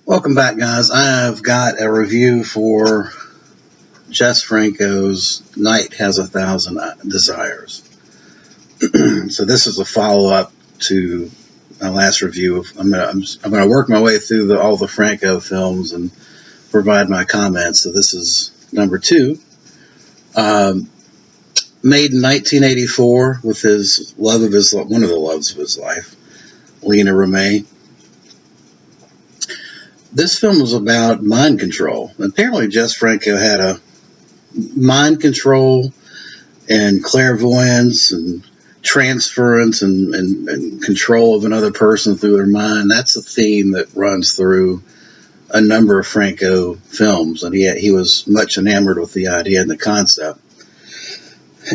Welcome back, guys. I've got a review for Jess Franco's Night Has a Thousand Desires. So this is a follow-up to my last review. I'm gonna work my way through all the Franco films and provide my comments. So this is number two. Made in 1984 with one of the loves of his life, Lena Remey. This film was about mind control. Apparently, Jess Franco had a mind control and clairvoyance and transference and control of another person through their mind. That's a theme that runs through a number of Franco films, and he was much enamored with the idea and the concept.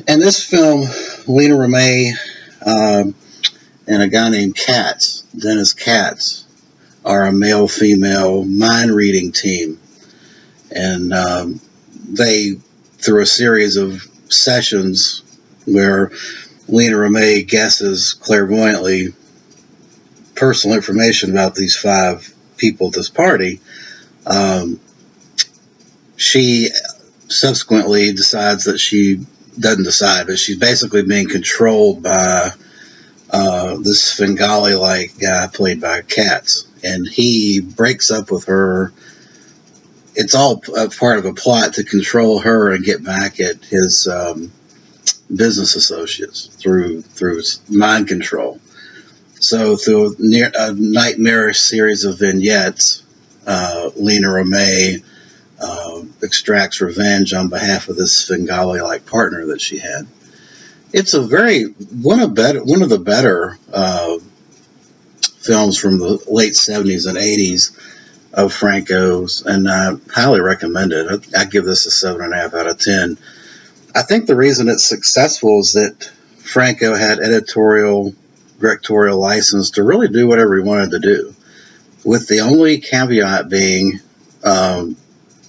And this film, Lena Remey and a guy named Dennis Katz, are a male-female mind-reading team. And they, through a series of sessions where Lena Remey guesses clairvoyantly personal information about these five people at this party, she subsequently decides that she doesn't decide, but she's basically being controlled by this Svengali-like guy played by Katz. And he breaks up with her. It's all a part of a plot to control her and get back at his business associates through mind control. So through a nightmarish series of vignettes, Lena Remey extracts revenge on behalf of this Svengali-like partner that she had. It's a one of the better films from the late 70s and 80s of Franco's, and I highly recommend it. I give this a 7.5 out of 10. I think the reason it's successful is that Franco had directorial license to really do whatever he wanted to do, with the only caveat being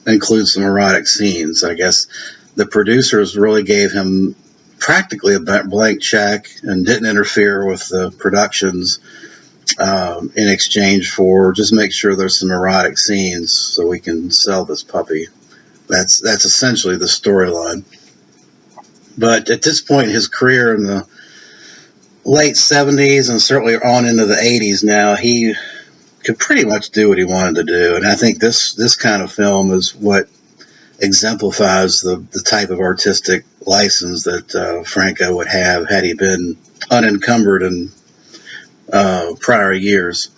include some erotic scenes. I guess the producers really gave him practically a blank check and didn't interfere with the productions in exchange for just make sure there's some erotic scenes so we can sell this puppy. That's essentially the storyline. But at this point in his career, in the late 70s and certainly on into the 80s now, he could pretty much do what he wanted to do. And I think this kind of film is what exemplifies the type of artistic license that Franco would have had he been unencumbered in prior years.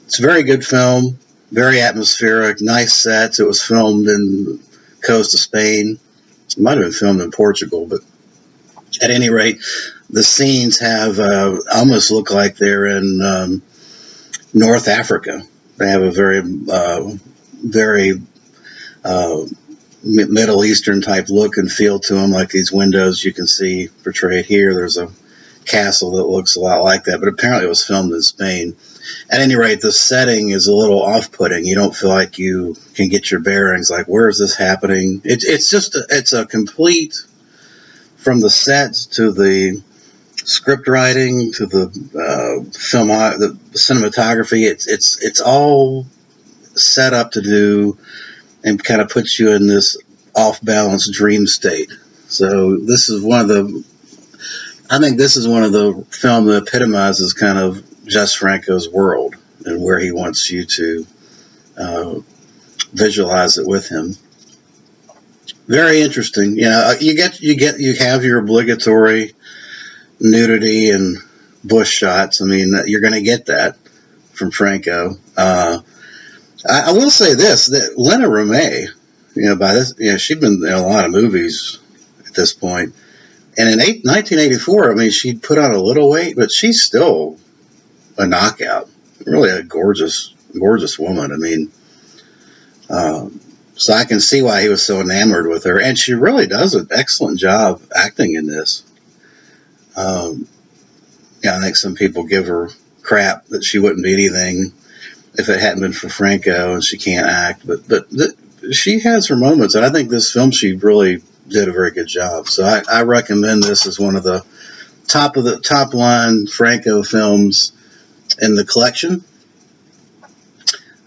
It's a very good film, very atmospheric, nice sets. It was filmed in coast of Spain. It might have been filmed in Portugal, but at any rate, the scenes have almost look like they're in North Africa. They have a very Middle Eastern type look and feel to them, like these windows you can see portrayed here. There's a castle that looks a lot like that, but apparently it was filmed in Spain. At any rate, the setting is a little off-putting. You don't feel like you can get your bearings, like, where is this happening? It's a complete, from the sets to the script writing to the the cinematography, it's all set up to do and kind of puts you in this off-balance dream state. So I think this is one of the film that epitomizes kind of Jess Franco's world and where he wants you to visualize it with him. Very interesting. You know, you have your obligatory nudity and bush shots. I mean, you're going to get that from Franco. I will say this: that Lena Remey, she'd been in a lot of movies at this point. And in 1984, I mean, she'd put on a little weight, but she's still a knockout. Really a gorgeous, gorgeous woman. I mean, so I can see why he was so enamored with her. And she really does an excellent job acting in this. I think some people give her crap that she wouldn't be anything if it hadn't been for Franco and she can't act. But she has her moments, and I think this film she really did a very good job. So I recommend this as one of the top line Franco films in the collection.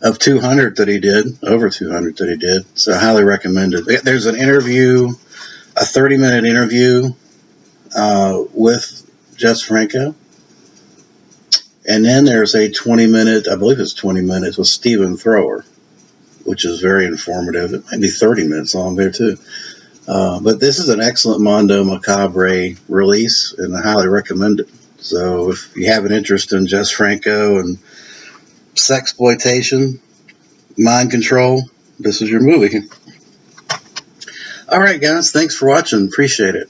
of 200 that he did, over 200 that he did. So I highly recommend it. There's an interview, a 30-minute interview with Jess Franco. And then there's a 20-minute, I believe it's 20 minutes, with Stephen Thrower, which is very informative. It might be 30 minutes long there, too. But this is an excellent Mondo Macabre release, and I highly recommend it. So if you have an interest in Jess Franco and sexploitation, mind control, this is your movie. All right, guys. Thanks for watching. Appreciate it.